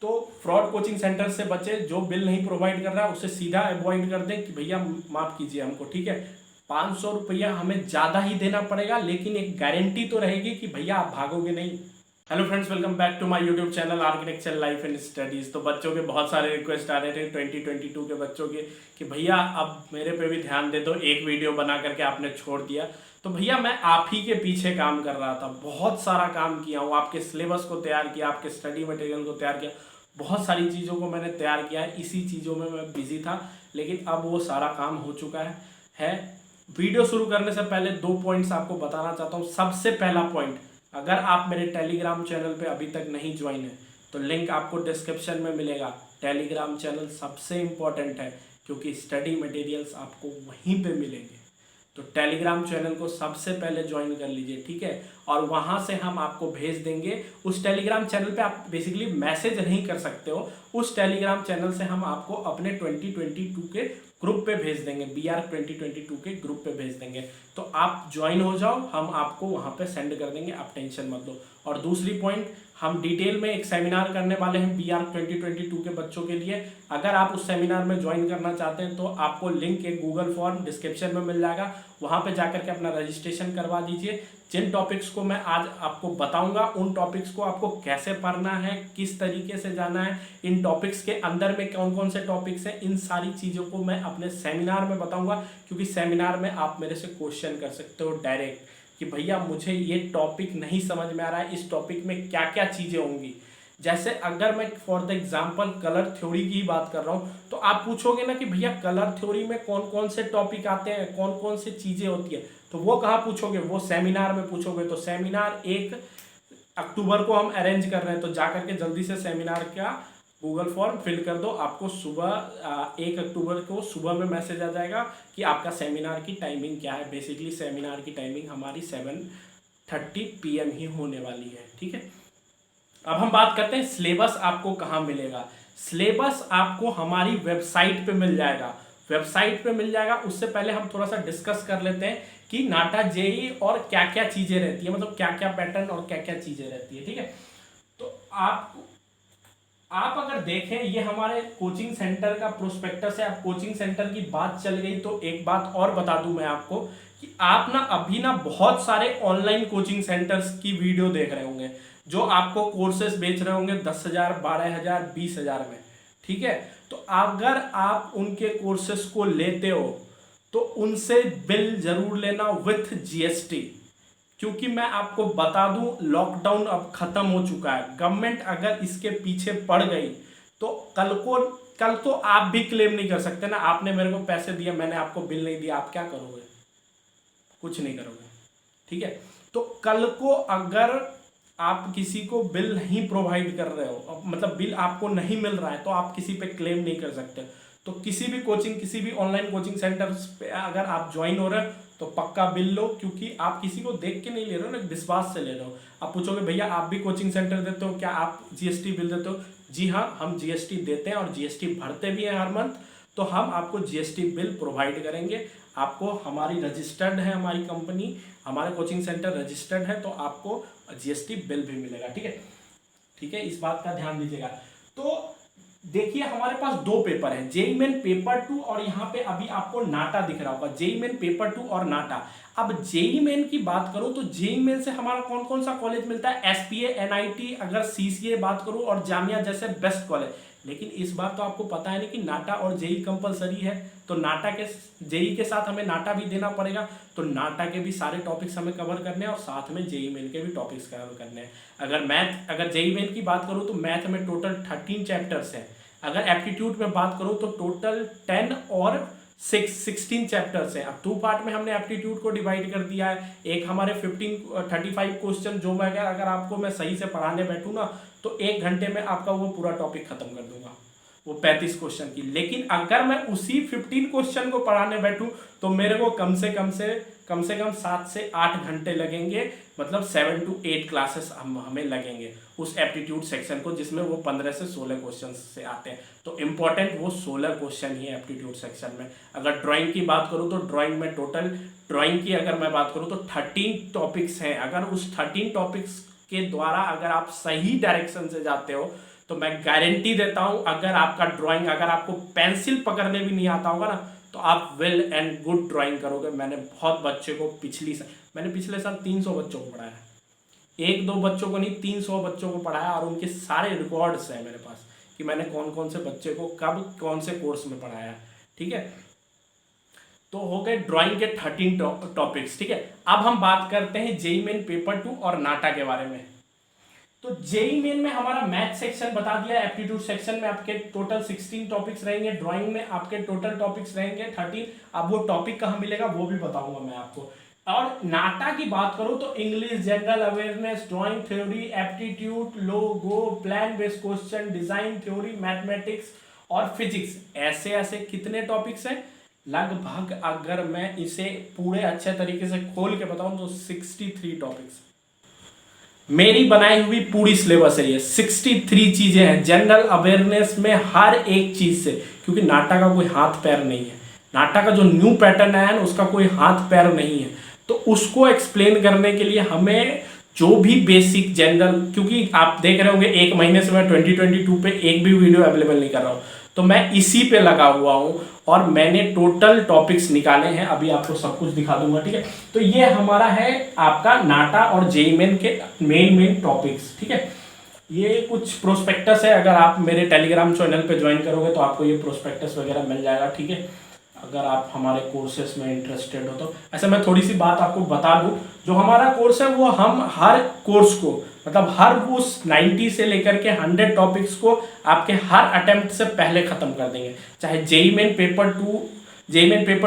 तो fraud coaching centre से बचे, जो बिल नहीं प्रोवाइड कर रहा है उसे सीधा अवॉइड कर दें कि भैया माफ़ कीजिए हमको, ठीक है। 500 रुपया हमें ज़्यादा ही देना पड़ेगा, लेकिन एक गारंटी तो रहेगी कि भैया आप भागोगे नहीं। Hello friends, welcome back to my YouTube channel architecture life and studies. तो बच्चों के बहुत सारे रिक्वेस्ट आ रहे थे 2022 के बच्चों के कि भैया अब मेरे पे भी ध्यान दे दो, एक वीडियो बना करके आपने छोड़ दिया। तो भैया मैं आप ही के पीछे काम कर रहा था, बहुत सारा काम किया हूँ, आपके सिलेबस को तैयार किया, आपके स्टडी मटेरियल को तैयार किया, बहुत सारी चीज़ों को मैंने तैयार किया है। इसी चीज़ों में मैं बिजी था, लेकिन अब वो सारा काम हो चुका है। वीडियो शुरू करने से पहले 2 पॉइंट्स आपको बताना चाहता हूँ। सबसे पहला पॉइंट, अगर आप मेरे टेलीग्राम चैनल पे अभी तक नहीं ज्वाइन है तो लिंक आपको डिस्क्रिप्शन में मिलेगा। टेलीग्राम चैनल सबसे इम्पॉर्टेंट है, क्योंकि स्टडी मटेरियल्स आपको वहीं पे मिलेंगे। तो टेलीग्राम चैनल को सबसे पहले ज्वाइन कर लीजिए, ठीक है। और वहाँ से हम आपको भेज देंगे। उस टेलीग्राम चैनल पे आप बेसिकली मैसेज नहीं कर सकते हो, उस टेलीग्राम चैनल से हम आपको अपने 2022 के ग्रुप पे भेज देंगे, BR 2022 के ग्रुप पे भेज देंगे। तो आप ज्वाइन हो जाओ, हम आपको वहाँ पे सेंड कर देंगे, आप टेंशन मत लो। और दूसरी पॉइंट, हम डिटेल में एक सेमिनार करने वाले हैं BR 2022 के बच्चों के लिए। अगर आप उस सेमिनार में ज्वाइन करना चाहते हैं तो आपको लिंक एक गूगल फॉर्म डिस्क्रिप्शन में मिल जाएगा, वहाँ पे जाकर के अपना रजिस्ट्रेशन करवा दीजिए। जिन टॉपिक्स को मैं आज आपको बताऊंगा, उन टॉपिक्स को आपको कैसे पढ़ना है, किस तरीके से जाना है, इन टॉपिक्स के अंदर में कौन कौन से टॉपिक्स हैं, इन सारी चीज़ों को मैं अपने सेमिनार में बताऊंगा। क्योंकि सेमिनार में आप मेरे से क्वेश्चन कर सकते हो डायरेक्ट कि भैया मुझे ये टॉपिक नहीं समझ में आ रहा है, इस टॉपिक में क्या क्या चीज़ें होंगी। जैसे अगर मैं for the example colour theory की बात कर रहा हूँ, तो आप पूछोगे ना कि भैया कलर थ्योरी में कौन कौन से टॉपिक आते हैं, कौन कौन से चीज़ें होती है, तो वो कहाँ पूछोगे, वो सेमिनार में पूछोगे। तो सेमिनार 1 अक्टूबर को हम अरेंज कर रहे हैं, तो जाकर के जल्दी से सेमिनार का गूगल फॉर्म फिल कर दो। आपको सुबह 1 अक्टूबर को सुबह में मैसेज आ जाएगा कि आपका सेमिनार की टाइमिंग क्या है। बेसिकली सेमिनार की टाइमिंग हमारी 7:30 PM ही होने वाली है, ठीक है। अब हम बात करते हैं सिलेबस आपको कहाँ मिलेगा। सिलेबस आपको हमारी वेबसाइट पे मिल जाएगा, वेबसाइट पे मिल जाएगा। उससे पहले हम थोड़ा सा डिस्कस कर लेते हैं कि नाटा जेई और क्या क्या चीज़ें रहती है, मतलब क्या क्या पैटर्न और क्या क्या चीज़ें रहती है, ठीक है। तो आप अगर देखें, ये हमारे कोचिंग सेंटर का प्रोस्पेक्टस है। अब कोचिंग सेंटर की बात चल गई तो एक बात और बता दूं मैं आपको कि आप ना अभी ना बहुत सारे ऑनलाइन कोचिंग सेंटर्स की वीडियो देख रहे होंगे, जो आपको कोर्सेस बेच रहे होंगे 10,000, 12,000, 20,000 में, ठीक है। तो अगर आप उनके कोर्सेस को लेते हो तो उनसे बिल जरूर लेना विथ GST। क्योंकि मैं आपको बता दूं, लॉकडाउन अब खत्म हो चुका है। गवर्नमेंट अगर इसके पीछे पड़ गई तो कल तो आप भी क्लेम नहीं कर सकते ना, आपने मेरे को पैसे दिए, मैंने आपको बिल नहीं दिया, आप क्या करोगे? कुछ नहीं करोगे, ठीक है। तो कल को अगर आप किसी को बिल नहीं प्रोवाइड कर रहे हो, मतलब बिल आपको नहीं मिल रहा है, तो आप किसी पे क्लेम नहीं कर सकते। तो किसी भी ऑनलाइन कोचिंग सेंटर पे अगर आप ज्वाइन हो रहे हो तो पक्का बिल लो, क्योंकि आप किसी को देख के नहीं ले रहे हो ना, विश्वास से ले रहे हो। आप पूछोगे भैया आप भी कोचिंग सेंटर देते हो क्या, आप GST बिल देते हो? जी हाँ, हम GST देते हैं और GST भरते भी हैं हर मंथ। तो हम आपको GST बिल प्रोवाइड करेंगे। आपको हमारी रजिस्टर्ड है, हमारी कंपनी, हमारे कोचिंग सेंटर रजिस्टर्ड है, तो आपको GST बिल भी मिलेगा, ठीक है। ठीक है, इस बात का ध्यान दीजिएगा। तो देखिए हमारे पास 2 पेपर है, जेई मेन पेपर 2 और यहाँ पे अभी आपको नाटा दिख रहा होगा, जेई मेन पेपर 2 और नाटा। अब जेई मेन की बात करूं तो जेई मेन से हमारा कौन कौन सा कॉलेज मिलता है, SPA, NIT, अगर CCA बात करूं, और जामिया जैसे बेस्ट कॉलेज। लेकिन इस बार तो आपको पता है नहीं कि नाटा और जेई कंपलसरी है, तो नाटा के जेई के साथ हमें नाटा भी देना पड़ेगा। तो नाटा के भी सारे टॉपिक्स हमें कवर करने हैं और साथ में जेई मेन के भी टॉपिक्स कवर करने हैं। अगर जेई मेन की बात करूं तो मैथ में टोटल 13 चैप्टर्स हैं। अगर एप्टीट्यूड में बात करूं तो टोटल 10 और 16 चैप्टर्स हैं। अब 2 पार्ट में हमने एप्टीट्यूड को डिवाइड कर दिया है। एक हमारे 35 क्वेश्चन, जो मैं अगर आपको मैं सही से पढ़ाने बैठूं ना तो 1 घंटे में आपका वो पूरा टॉपिक खत्म कर दूंगा, वो 35 क्वेश्चन की। लेकिन अगर मैं उसी 15 क्वेश्चन को पढ़ाने बैठूं तो मेरे को कम से कम 7 से 8 घंटे लगेंगे, मतलब 7 to 8 क्लासेस हमें लगेंगे उस एप्टीट्यूड सेक्शन को, जिसमें वो 15 से 16 क्वेश्चन से आते हैं। तो इम्पोर्टेंट वो 16 क्वेश्चन ही है एप्टीट्यूड सेक्शन में। अगर ड्राइंग की बात करूँ तो ड्राइंग में टोटल, ड्राइंग की अगर मैं बात करूँ तो 13 टॉपिक्स हैं। अगर उस 13 टॉपिक्स के द्वारा अगर आप सही डायरेक्शन से जाते हो तो मैं गारंटी देता हूं, अगर आपका ड्राइंग, अगर आपको पेंसिल पकड़ने भी नहीं आता होगा ना, तो आप वेल एंड गुड ड्राइंग करोगे। मैंने बहुत बच्चे को मैंने पिछले साल 300 बच्चों को पढ़ाया, एक दो बच्चों को नहीं, 300 बच्चों को पढ़ाया, और उनके सारे रिकॉर्ड्स हैं मेरे पास कि मैंने कौन कौन से बच्चे को कब कौन से कोर्स में पढ़ाया। ठीक है, तो हो गए ड्राइंग के 13 टॉपिक्स। ठीक है, अब हम बात करते हैं जेईई मेन पेपर 2 और नाटा के बारे में। तो जेईई मेन में हमारा मैथ सेक्शन बता दिया, एप्टीट्यूड सेक्शन में आपके टोटल 16 टॉपिक्स रहेंगे, ड्राइंग में आपके टोटल टॉपिक्स रहेंगे 13। अब वो टॉपिक कहाँ मिलेगा वो भी बताऊंगा मैं आपको। और नाटा की बात करूं तो English, general awareness, drawing theory, aptitude, logo, plan based question, design theory, mathematics और फिजिक्स, ऐसे ऐसे कितने टॉपिक्स हैं, लगभग अगर मैं इसे पूरे अच्छे तरीके से खोल के बताऊं तो 63 टॉपिक्स मेरी बनाई हुई पूरी सिलेबस है। ये 63 चीजें हैं जनरल अवेयरनेस में, हर एक चीज से, क्योंकि नाटा का कोई हाथ पैर नहीं है। नाटा का जो न्यू पैटर्न आया है उसका कोई हाथ पैर नहीं है, तो उसको एक्सप्लेन करने के लिए हमें जो भी बेसिक जनरल, क्योंकि आप देख रहे होंगे एक महीने से मैं 2022 पे एक भी वीडियो अवेलेबल नहीं कर रहा हूँ, तो मैं इसी पे लगा हुआ हूँ और मैंने टोटल टॉपिक्स निकाले हैं, अभी आपको सब कुछ दिखा दूंगा। ठीक है, तो ये हमारा है आपका नाटा और जेईई मेन के मेन टॉपिक्स। ठीक है, ये कुछ प्रोस्पेक्टस है, अगर आप मेरे टेलीग्राम चैनल पे ज्वाइन करोगे तो आपको ये प्रोस्पेक्टस वगैरह मिल जाएगा। ठीक है, अगर आप हमारे कोर्सेस में इंटरेस्टेड हो तो। ऐसे मैं थोड़ी सी बात आपको बता दूं, जो हमारा कोर्स है वो हम हर कोर्स को, मतलब हर उस 90 से लेकर के 100 टॉपिक्स को आपके हर अटेम्प्ट से पहले खत्म कर देंगे, चाहे जेईई मेन पेपर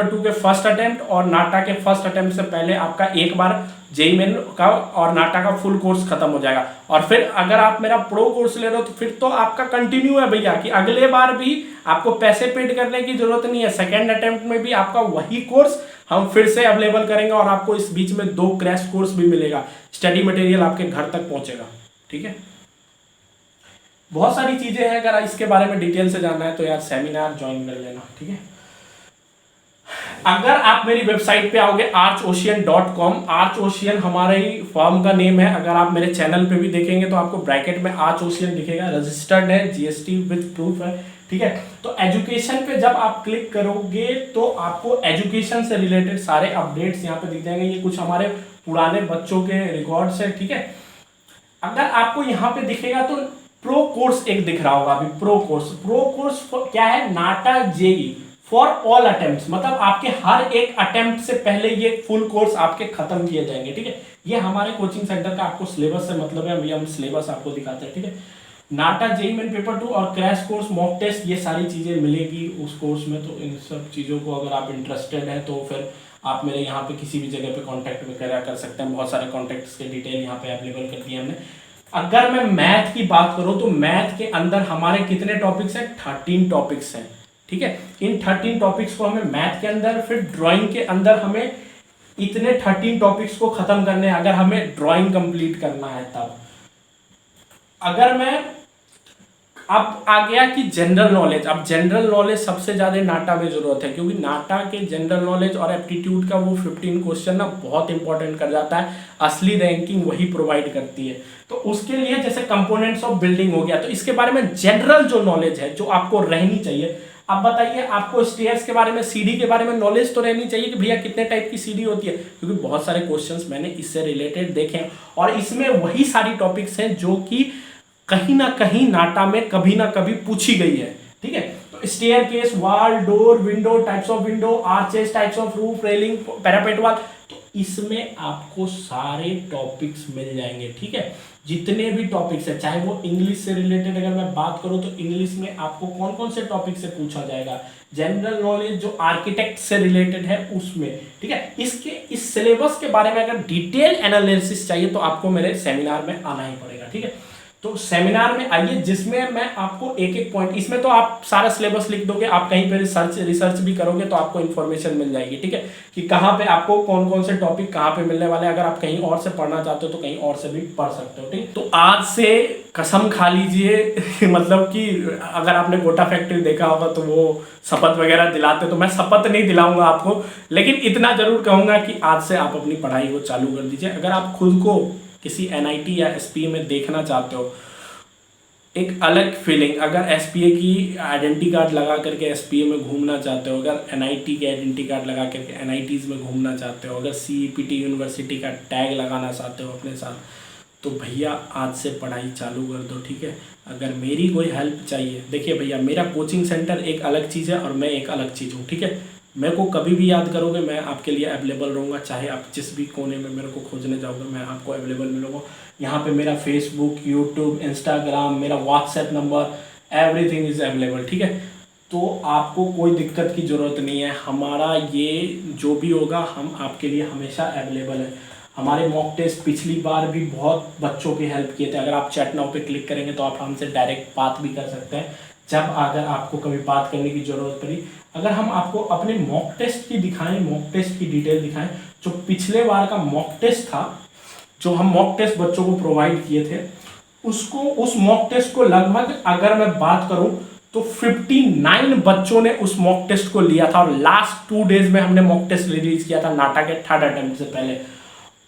2 के फर्स्ट अटेम्प्ट और नाटा के फर्स्ट अटेम्प्ट से पहले आपका एक बार जेईई मेन का और नाटा का फुल कोर्स खत्म हो जाएगा। और फिर अगर आप मेरा प्रो कोर्स ले रहे हो तो फिर तो आपका कंटिन्यू है भैया, कि अगले बार भी आपको पैसे पेड करने की जरूरत नहीं है, सेकेंड अटेम्प्ट में भी आपका वही कोर्स हम फिर से अवेलेबल करेंगे और आपको इस बीच में 2 क्रैश कोर्स भी मिलेगा, स्टडी मटेरियल आपके घर तक पहुंचेगा। ठीक है, बहुत सारी चीजें हैं, अगर इसके बारे में डिटेल से जानना है तो यार सेमिनार ज्वाइन कर लेना। ठीक है, अगर आप मेरी वेबसाइट पे आओगे archocean.com, आर्चओशियन हमारे फर्म का नेम है। अगर आप मेरे चैनल पे भी देखेंगे तो आपको ब्रैकेट में आर्चओशियन दिखेगा, रजिस्टर्ड है, जीएसटी विद प्रूफ है। ठीक है, तो एजुकेशन पे जब आप क्लिक करोगे तो आपको एजुकेशन से रिलेटेड सारे अपडेट्स यहाँ पे दिख जाएंगे। ये कुछ हमारे पुराने बच्चों के रिकॉर्ड्स है। ठीक है, अगर आपको यहाँ पे दिखेगा तो प्रो कोर्स एक दिख रहा होगा, अभी प्रो कोर्स क्या है, नाटा जेईई फॉर ऑल अटेम्प्ट्स, मतलब आपके हर एक अटेम्प्ट से पहले ये फुल कोर्स आपके खत्म किए जाएंगे। ठीक है, ये हमारे कोचिंग सेंटर का आपको सिलेबस से मतलब है, अभी हम सिलेबस आपको दिखाते हैं। ठीक है, नाटा जेईई मेन पेपर 2 और क्रैश कोर्स, मॉक टेस्ट, ये सारी चीजें मिलेगी उस कोर्स में। तो इन सब चीजों को अगर आप इंटरेस्टेड हैं तो फिर आप मेरे यहाँ पे किसी भी जगह पे कॉन्टैक्ट वगैरह कर सकते हैं, बहुत सारे कॉन्टैक्ट्स के डिटेल यहाँ पे अवेलेबल कर दिए हमने। अगर मैं मैथ की बात करूँ तो मैथ के अंदर हमारे कितने टॉपिक्स हैं, 13 टॉपिक्स हैं। ठीक है, इन 13 टॉपिक्स को हमें मैथ के अंदर, फिर ड्राइंग के अंदर हमें इतने 13 टॉपिक्स को खत्म करने हैं, अगर हमें ड्राइंग कंप्लीट करना है तब। अगर मैं अब आ गया कि जनरल नॉलेज, अब जनरल नॉलेज सबसे ज्यादा नाटा में जरूरत है, क्योंकि नाटा के जनरल नॉलेज और एप्टीट्यूड का वो 15 क्वेश्चन ना बहुत इंपॉर्टेंट कर जाता है, असली रैंकिंग वही प्रोवाइड करती है। तो उसके लिए जैसे कंपोनेंट्स ऑफ बिल्डिंग हो गया, तो इसके बारे में जनरल जो नॉलेज है जो आपको रहनी चाहिए। अब बताइए, आपको स्टेयर्स के बारे में, सीढ़ी के बारे में नॉलेज तो रहनी चाहिए कि भैया कितने टाइप की सीढ़ी होती है, क्योंकि बहुत सारे क्वेश्चंस मैंने इससे रिलेटेड देखे हैं और इसमें वही सारी टॉपिक्स हैं जो कि कहीं ना कहीं नाटा में कभी ना कभी पूछी गई है। ठीक है, तो staircase, wall, door, window, types of window, arches, types of roof, railing, parapet wall, तो इसमें आपको सारे टॉपिक्स मिल जाएंगे। ठीक है, जितने भी टॉपिक्स है, चाहे वो इंग्लिश से रिलेटेड अगर मैं बात करूं तो इंग्लिश में आपको कौन कौन से टॉपिक से पूछा जाएगा, जनरल नॉलेज जो आर्किटेक्ट से रिलेटेड है उसमें। ठीक है, इस सिलेबस के बारे में अगर डिटेल एनालिसिस चाहिए तो आपको मेरे सेमिनार में आना ही पड़ेगा। ठीक है, तो सेमिनार में आइए, जिसमें मैं आपको एक एक पॉइंट, इसमें तो आप सारा सिलेबस लिख दोगे, आप कहीं पे रिसर्च भी करोगे तो आपको इन्फॉर्मेशन मिल जाएगी। ठीक है, कि कहाँ पे आपको कौन कौन से टॉपिक कहाँ पे मिलने वाले हैं। अगर आप कहीं और से पढ़ना चाहते हो तो कहीं और से भी पढ़ सकते हो। ठीक, तो आज से कसम खा लीजिए मतलब कि अगर आपने गोटा फैक्ट्री देखा होगा तो वो शपथ वगैरह दिलाते, तो मैं शपथ नहीं दिलाऊंगा आपको, लेकिन इतना जरूर कहूंगा कि आज से आप अपनी पढ़ाई को चालू कर दीजिए। अगर आप खुद को किसी एनआईटी या एसपी में देखना चाहते हो, एक अलग फीलिंग। अगर एसपीए की आइडेंटिटी कार्ड लगा करके एसपीए में घूमना चाहते हो, अगर एनआईटी के आइडेंटिटी कार्ड लगा करके एनआईटीज़ में घूमना चाहते हो, अगर सीईपीटी यूनिवर्सिटी का टैग लगाना चाहते हो अपने साथ, तो भैया आज से पढ़ाई चालू कर दो, ठीक है। अगर मेरी कोई हेल्प चाहिए, देखिए भैया मेरा कोचिंग सेंटर एक अलग चीज़ है और मैं एक अलग चीज़ हूँ, ठीक है। मेरे को कभी भी याद करोगे मैं आपके लिए अवेलेबल रहूँगा, चाहे आप जिस भी कोने में मेरे को खोजने जाओगे मैं आपको अवेलेबल मिलूँगा। यहाँ पे मेरा फेसबुक, यूट्यूब, इंस्टाग्राम, मेरा WhatsApp number, everything is available, ठीक है। तो आपको कोई दिक्कत की ज़रूरत नहीं है। हमारा ये जो भी होगा हम आपके लिए हमेशा अवेलेबल है। हमारे मॉक टेस्ट पिछली बार भी बहुत बच्चों की हेल्प किए थे। अगर आप चैट नाउ पे क्लिक करेंगे तो आप हमसे डायरेक्ट बात भी कर सकते हैं जब अगर आपको कभी बात करने की ज़रूरत पड़ी। अगर हम आपको अपने मॉक टेस्ट की दिखाएं, मॉक टेस्ट की डिटेल दिखाएं, जो पिछले बार का मॉक टेस्ट था, जो हम मॉक टेस्ट बच्चों को प्रोवाइड किए थे, उसको उस मॉक टेस्ट को लगभग अगर मैं बात करूं तो 59 बच्चों ने उस मॉक टेस्ट को लिया था। और लास्ट 2 डेज में हमने मॉक टेस्ट रिलीज किया था नाटा के 3rd अटेम्प्ट से पहले,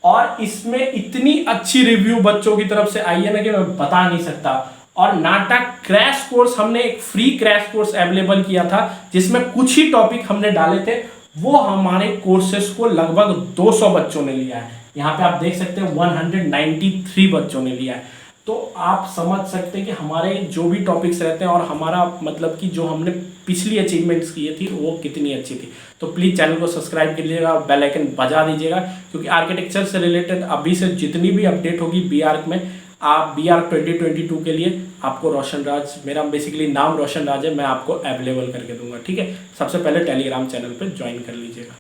और इसमें इतनी अच्छी रिव्यू बच्चों की तरफ से आई है ना कि मैं बता नहीं सकता। और नाटक क्रैश कोर्स हमने एक फ्री क्रैश कोर्स अवेलेबल किया था जिसमें कुछ ही टॉपिक हमने डाले थे, वो हमारे कोर्सेस को लगभग 200 बच्चों ने लिया है। यहाँ पे आप देख सकते हैं 193 बच्चों ने लिया है। तो आप समझ सकते हैं कि हमारे जो भी टॉपिक्स रहते हैं और हमारा मतलब कि जो हमने पिछली अचीवमेंट्स की थी वो कितनी अच्छी थी। तो प्लीज़ चैनल को सब्सक्राइब कीजिएगा और बेल आइकन बजा दीजिएगा, क्योंकि आर्किटेक्चर से रिलेटेड अभी से जितनी भी अपडेट होगी BARC में, आप BARC 2022 के लिए आपको रोशन राज, मेरा बेसिकली नाम रोशन राज है, मैं आपको अवेलेबल करके दूंगा, ठीक है। सबसे पहले टेलीग्राम चैनल पर ज्वाइन कर लीजिएगा।